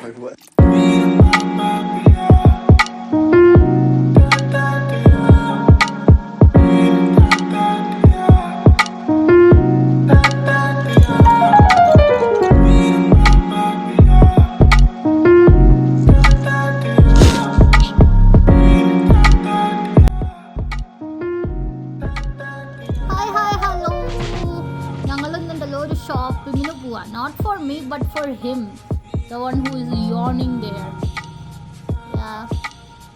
Like what? Shopping not for me but for him, the one who is yawning there. Yeah.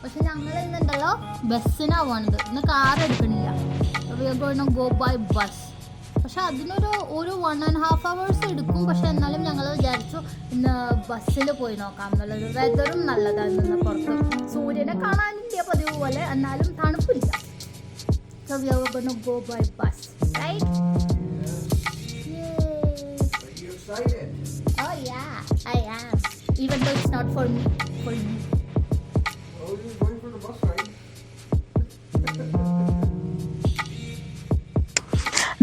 പക്ഷെ ഞങ്ങൾ ഇന്നുണ്ടല്ലോ ബസ്സിനാ പോണത്, ഇന്ന് car എടുക്കണില്ല. We are going to go by bus. പക്ഷെ അതിനൊരു 1.5 hours എടുക്കും. പക്ഷെ എന്നാലും ഞങ്ങൾ വിചാരിച്ചു ഇന്ന് ബസ്സിൽ പോയി നോക്കാം എന്നുള്ളത്. വെതറും നല്ലതാണ്, ഇന്ന് പുറത്ത് സൂര്യനെ കാണാനില്ല പതിവ് പോലെ, എന്നാലും തണുപ്പില്ല. So we are going to go by bus, right? Excited? Oh yeah, I am. Even though it's not for me, for you. Oh, you're going for the bus ride?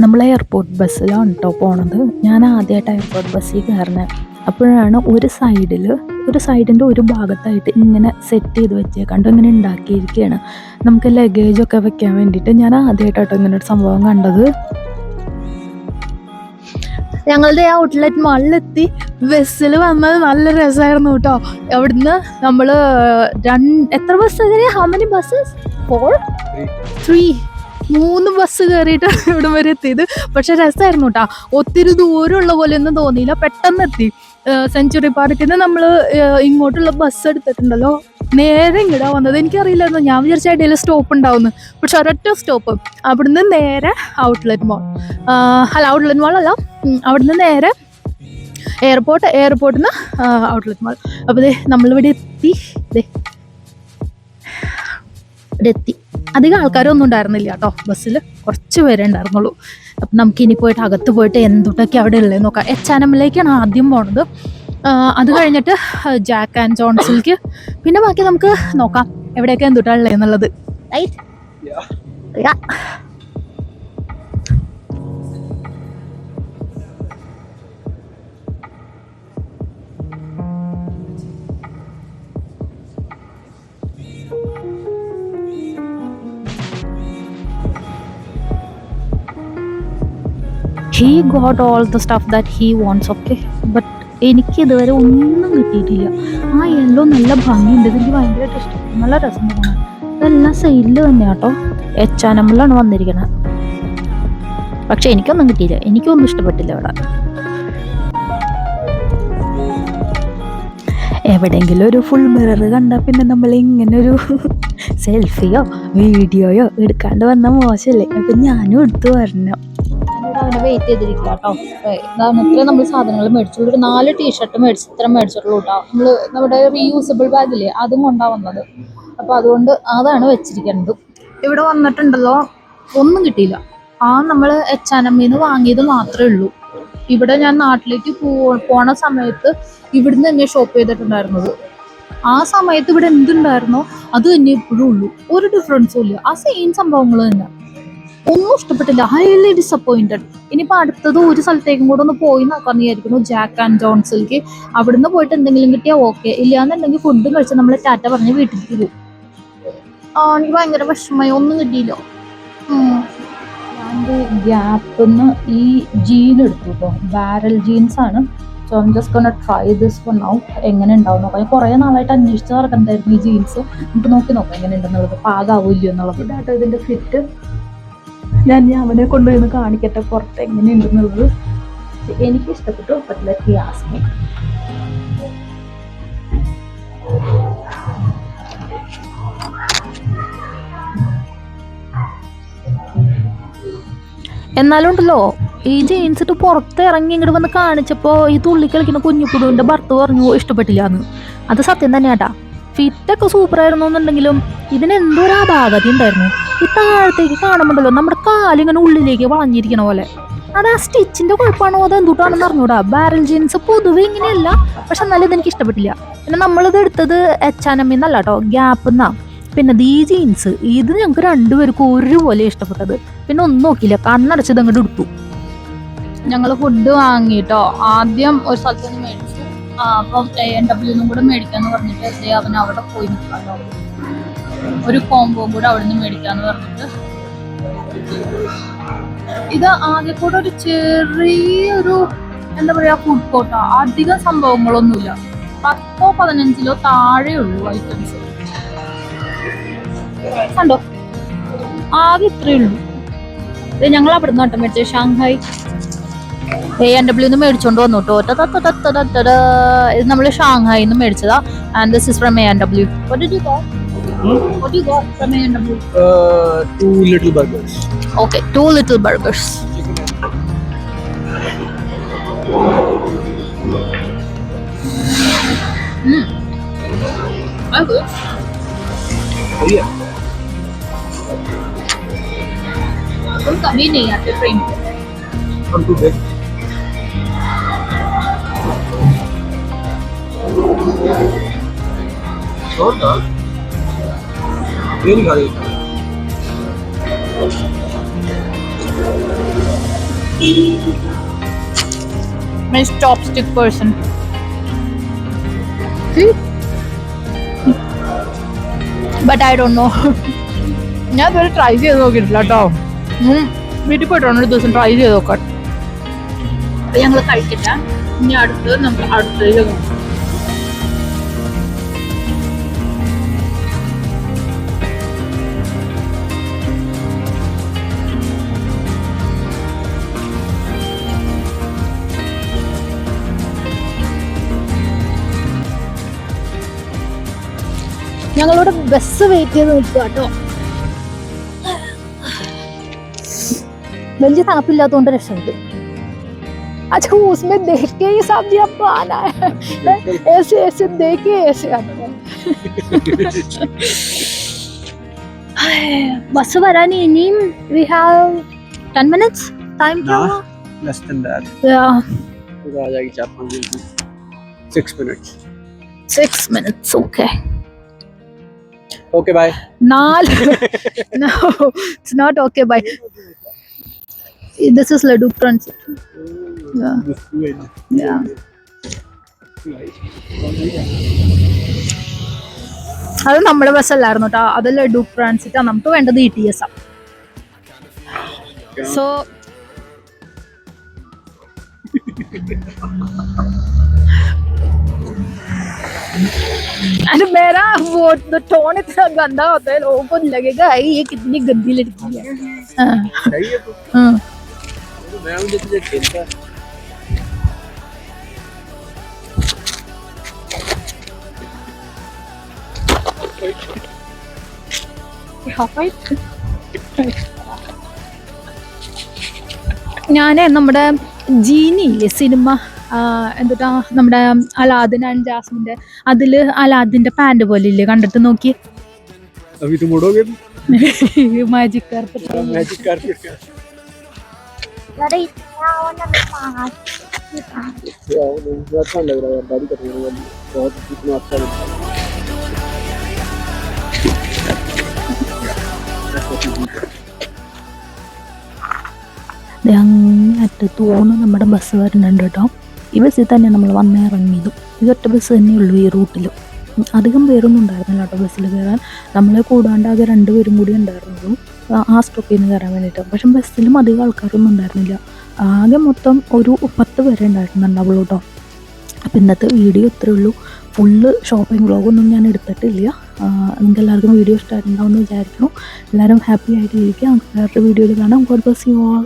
നമ്മൾ എയർപോർട്ട് ബസ്സിലാണ് കേട്ടോ പോണത്. ഞാൻ ആദ്യമായിട്ട് എയർപോർട്ട് ബസ്സിൽ കയറുന്നത്. അപ്പോഴാണ് ഒരു സൈഡിൻ്റെ ഒരു ഭാഗത്തായിട്ട് ഇങ്ങനെ സെറ്റ് ചെയ്ത് വെച്ചേക്കണ്ട് ഇങ്ങനെ ഉണ്ടാക്കിയിരിക്കുകയാണ് നമുക്ക് ലഗേജൊക്കെ വെക്കാൻ വേണ്ടിയിട്ട്. ഞാൻ ആദ്യമായിട്ടോ ഇങ്ങനെ ഒരു സംഭവം കണ്ടത്. ഞങ്ങളുടെ ഔട്ട്ലെറ്റ് മാളിലെത്തി ബസ്സിൽ വന്നത് നല്ല രസമായിരുന്നു കേട്ടോ. അവിടുന്ന് നമ്മൾ എത്ര ബസ് കയറി? How many buses? 3 ബസ് കയറിയിട്ടാണ് ഇവിടെ വരെ എത്തിയത്. പക്ഷെ രസമായിരുന്നു കേട്ടോ. ഒത്തിരി ദൂരമുള്ള പോലെ ഒന്നും തോന്നിയില്ല, പെട്ടെന്ന് എത്തി. സെഞ്ചുറി പാർക്കിൽ നിന്ന് നമ്മൾ ഇങ്ങോട്ടുള്ള ബസ് എടുത്തിട്ടുണ്ടല്ലോ, നേരെ ഇങ്ങോട്ടാ വന്നത്. എനിക്കറിയില്ലായിരുന്നു, ഞാൻ വിചാരിച്ച ഇടയിൽ സ്റ്റോപ്പ് ഉണ്ടാവുന്നു. പക്ഷെ ഒരൊറ്റ സ്റ്റോപ്പ്. അവിടുന്ന് നേരെ ഔട്ട്ലെറ്റ് മാൾ അല്ല, അവിടുന്ന് നേരെ എയർപോർട്ടിൽ നിന്ന് ഔട്ട്ലെറ്റ് മാൾ. അപ്പോൾ നമ്മളിവിടെ എത്തി. അധികം ആൾക്കാരൊന്നും ഉണ്ടായിരുന്നില്ല കേട്ടോ ബസ്സിൽ, കുറച്ച് പേരേ ഉണ്ടായിരുന്നുള്ളൂ. അപ്പം നമുക്കിനി പോയിട്ട് അകത്ത് പോയിട്ട് എന്തൊക്കെ അവിടെ ഉള്ളത് നോക്കാം. H&Mലേക്കാണ് ആദ്യം പോണത്. അത് കഴിഞ്ഞിട്ട് ജാക്ക് ആൻഡ് ജോൺസിലേക്ക്, പിന്നെ ബാക്കി നമുക്ക് നോക്കാം എവിടെയൊക്കെ എന്തുട്ടാ ഉള്ളത് എന്നുള്ളത്. Right? Yeah. He got all the stuff that he wants, okay? But എനിക്ക് ഇതുവരെ ഒന്നും കിട്ടിയിട്ടില്ല. ആ യെല്ലോ നല്ല ഭംഗിയുണ്ട്, എനിക്ക് ഭയങ്കരമായിട്ട് ഇഷ്ടപ്പെട്ടു, നല്ല രസം തോന്നുന്നു. ഇതെല്ലാം സെയിലിൽ തന്നെയാണ് കേട്ടോ. H&Mലാണ് വന്നിരിക്കുന്നത്. പക്ഷെ എനിക്കൊന്നും കിട്ടിയില്ല, എനിക്കൊന്നും ഇഷ്ടപ്പെട്ടില്ല ഇവിടെ. എവിടെയെങ്കിലും ഒരു ഫുൾ മിറർ കണ്ടാൽ പിന്നെ നമ്മൾ ഇങ്ങനെ ഒരു സെൽഫിയോ വീഡിയോയോ എടുക്കാണ്ട് വന്നാൽ മോശമല്ലേ? അപ്പം ഞാനും എടുത്തു വരണം. അവനെ വെയിറ്റ് ചെയ്തിരിക്കുക കേട്ടോ. ഇതാണ് ഇത്ര നമ്മൾ സാധനങ്ങൾ മേടിച്ചുള്ളൂ. ഒരു 4 ടീഷർട്ട് മേടിച്ചിട്ടുള്ളൂ കേട്ടോ. നമ്മുടെ റീയൂസബിൾ ബാഗില്ലേ, അതും കൊണ്ടാണ് വന്നത്. അപ്പോൾ അതുകൊണ്ട് അതാണ് വെച്ചിരിക്കുന്നത്. ഇവിടെ വന്നിട്ടുണ്ടല്ലോ ഒന്നും കിട്ടിയില്ല. നമ്മൾ H&Mന്ന് വാങ്ങിയത് മാത്രമേ ഉള്ളൂ. ഇവിടെ ഞാൻ നാട്ടിലേക്ക് പോണ സമയത്ത് ഇവിടുന്ന് തന്നെ ഷോപ്പ് ചെയ്തിട്ടുണ്ടായിരുന്നത്. ആ സമയത്ത് ഇവിടെ എന്തുണ്ടായിരുന്നോ അത് തന്നെ ഇപ്പോഴും ഉള്ളൂ, ഒരു ഡിഫറൻസും ഇല്ല. ആ സെയിം സംഭവങ്ങൾ തന്നെ. ഒന്നും ഇഷ്ടപ്പെട്ടില്ല, ഹൈലി ഡിസപ്പോയിന്റഡ്. ഇനിയിപ്പോൾ അടുത്തത് ഒരു സ്ഥലത്തേക്കും കൂടെ ഒന്ന് പോയി നോക്കാമെന്ന് വിചാരിക്കുന്നു, ജാക്ക് ആൻഡ് ജോൺസിലേക്ക്. അവിടുന്ന് പോയിട്ട് എന്തെങ്കിലും കിട്ടിയാൽ ഓക്കെ, ഇല്ലാന്നുണ്ടെങ്കിൽ ഫുഡും കഴിച്ച് നമ്മൾ ടാറ്റ പറഞ്ഞ് വീട്ടിലേക്ക് പോകും. എനിക്ക് ഭയങ്കര വിഷമമായി, ഒന്നും കിട്ടിയില്ല. ഞാൻ ഗ്യാപ്പിന്ന് ഈ ജീൻ എടുത്തു കേട്ടോ, ബാരൽ ജീൻസ് ആണ്. So I'm just gonna try this one out. എങ്ങനെ ഉണ്ടാവും നോക്കാം. കുറേ നാളായിട്ട് അന്വേഷിച്ച് നടക്കണ്ടായിരുന്നു ഈ ജീൻസ്. നമുക്ക് നോക്കാം എങ്ങനെ ഉണ്ടെന്നുള്ളത്, പാകാവില്ല എന്നുള്ളത്. ഇതാട്ടോ ഇതിൻ്റെ ഫിറ്റ്. ഞാൻ അവനെ കൊണ്ടുപോയി കാണിക്കട്ടെ പുറത്ത് എങ്ങനെയുണ്ടെന്നുള്ളത്. എനിക്ക് ഇഷ്ടപ്പെട്ടു. But let me ask me. എന്നാലും ഉണ്ടല്ലോ, ഈ ജീൻസ് ഇട്ട് പുറത്ത് ഇറങ്ങി ഇങ്ങോട്ട് വന്ന് കാണിച്ചപ്പോൾ ഈ തുള്ളി കളിക്കുന്ന കുഞ്ഞുകുടുവിൻ്റെ ഭർത്ത് പറഞ്ഞു ഇഷ്ടപ്പെട്ടില്ല എന്ന്. അത് സത്യം തന്നെയാട്ടാ. ഫിറ്റൊക്കെ സൂപ്പറായിരുന്നു എന്നുണ്ടെങ്കിലും ഇതിനെന്തോ ഒരു അപാകത ഉണ്ടായിരുന്നു. ഈ താഴത്തേക്ക് കാണുമ്പോണ്ടല്ലോ നമ്മുടെ കാലിങ്ങനെ ഉള്ളിലേക്ക് വളഞ്ഞിരിക്കണ പോലെ. അത് ആ സ്റ്റിച്ചിൻ്റെ കുഴപ്പമാണോ അത് എന്തുട്ടാണെന്ന് അറിഞ്ഞൂടാ. ബാരൽ ജീൻസ് പൊതുവെ ഇങ്ങനെയല്ല, പക്ഷെ എന്നാലും ഇതെനിക്ക് ഇഷ്ടപ്പെട്ടില്ല. പിന്നെ നമ്മളിത് എടുത്തത് H&Mന്നല്ല കേട്ടോ, ഗ്യാപ്പിന്നാണ്. പിന്നെ ഈ ജീൻസ് ഇത് ഞങ്ങൾക്ക് രണ്ടുപേർക്കും ഒരുപോലെ ഇഷ്ടപ്പെട്ടത്. പിന്നെ ഒന്നും നോക്കിയില്ല, കണ്ണടച്ചത് അങ്ങോട്ട് എടുത്തു. ഞങ്ങൾ ഫുഡ് വാങ്ങിട്ടോ. ആദ്യം ഒരു സ്ഥലത്ത് നിന്ന് മേടിച്ചു, അപ്പം ANW കൂടെ മേടിക്കാന്ന് പറഞ്ഞിട്ട് അവൻ അവിടെ പോയി നിൽക്കാമല്ലോ. ഒരു കോംബോ കൂടെ അവിടെ നിന്ന് മേടിക്കാന്ന് പറഞ്ഞിട്ട്. ഇത് ആകെ കൂടെ ഒരു ചെറിയൊരു എന്താ പറയാ ഫുഡ് കോർട്ടാ. അധികം സംഭവങ്ങളൊന്നുമില്ല. 10 15 താഴെയുള്ളൂ ഐറ്റംസ്. കണ്ടോ, ആകെ ഇത്രയേ ഉള്ളൂ. ഇത് ഞങ്ങൾ അവിടെ നിന്ന് കേട്ടോ മേടിച്ചത്. ഷാങ്ഹായ് ANW മേടിച്ചോണ്ട് വന്നു കേട്ടോ. ഇത് നമ്മൾ ഷാങ്ഹായിൽ നിന്ന് മേടിച്ചതാ. And this is from ANW. What did you got? What do you got from ANW? 2 little burgers. Okay, 2 little burgers. That's good. Oh yeah. तुम कभी नहीं आते ट्रेन पे. I'm too big. छोटा ये नहीं खा रही. मैं chopstick person. But I don't know. ഞാൻ ഇതുവരെ ട്രൈ ചെയ്ത് നോക്കിയിട്ടില്ല കേട്ടോ. വീട്ടിൽ പോയിട്ടാണ് ഒരു ദിവസം ട്രൈ ചെയ്ത് നോക്കാം. അപ്പൊ ഞങ്ങൾ കഴിക്കില്ല. ഇനി അടുത്ത് നമുക്ക് അടുത്തതിൽ നോക്കാം. ഞങ്ങളിവിടെ ബസ് വെയിറ്റ് ചെയ്ത് നിൽക്കുക കേട്ടോ. വലിയ തണുപ്പില്ലാത്തതുകൊണ്ട് രക്ഷമുണ്ട്. अच्छा उसमें देख के ही सब्जी आपको आना है. ऐसे ऐसे देख के ऐसे आता है. बस വരാൻ ഇനിയും we have 10 minutes time. Nah, less than that. Yeah. तो आ जाएगी 4-5 minute. 6 minutes. 6 minutes. Okay. Okay, bye. No, it's not okay. Bye. This is Laddu Transit. Yeah. Yeah. അത് നമ്മുടെ ബസ്സല്ലായിരുന്നു കേട്ടോ. അത് ലഡു ട്രാൻസിറ്റാ. നമുക്ക് വേണ്ടത് ETS ആ. സോ अरे मेरा वो तो टोन इतना गंदा होता है, लोगों को लगेगा ये कितनी गंदी लड़की है. सही है तो. हाँ. मैं मुझे तुझे खेलता. ഞാന് നമ്മുടെ ജീനി ഇല്ലേ സിനിമ, എന്താ നമ്മുടെ അലാദിൻ ആൻഡ് ജാസ്മിന്റെ, അതില് അലാദിന്റെ പാന്റ് പോലെ ഇല്ലേ, കണ്ടിട്ട് നോക്കി. अभी तुम उड़ोगे भी? Magic carpet. मैजिक कारपेट का. अच्छा लग रहा है यार, गाड़ी करने वाली बहुत कितना अच्छा लग रहा है. അറ്റത്ത് തോന്നുന്നു നമ്മുടെ ബസ് വരുന്നുണ്ട് കേട്ടോ. ഈ ബസ്സിൽ തന്നെ നമ്മൾ വന്നിറങ്ങിയതും. ഇതൊറ്റ ബസ് തന്നെയുള്ളൂ ഈ റൂട്ടിൽ. അധികം പേരൊന്നും ഉണ്ടായിരുന്നില്ല കേട്ടോ ബസ്സിൽ കയറാൻ. നമ്മളെ കൂടാണ്ട് ആകെ 2 പേരും കൂടി ഉണ്ടായിരുന്നുള്ളൂ ആ സ്റ്റോപ്പിൽ നിന്ന് കയറാൻ വേണ്ടിയിട്ട്. പക്ഷെ ബസ്സിലും അധികം ആൾക്കാരൊന്നും ഉണ്ടായിരുന്നില്ല. ആകെ മൊത്തം ഒരു 10 പേരെ ഉണ്ടായിരുന്നുണ്ടാവുള്ളൂ കേട്ടോ. അപ്പം ഇന്നത്തെ വീഡിയോ ഇത്രയേ ഉള്ളൂ. ഫുള്ള് ഷോപ്പിംഗ് വ്ളോഗൊന്നും ഞാൻ എടുത്തിട്ടില്ല. നിങ്ങൾക്ക് എല്ലാവർക്കും വീഡിയോ ഇഷ്ടമായിട്ടുണ്ടാവുമെന്ന് വിചാരിക്കുന്നു. എല്ലാവരും ഹാപ്പി ആയിട്ട് ഇരിക്കുക. നമുക്ക് വേറൊരു വീഡിയോയിൽ കാണാം. God bless you all.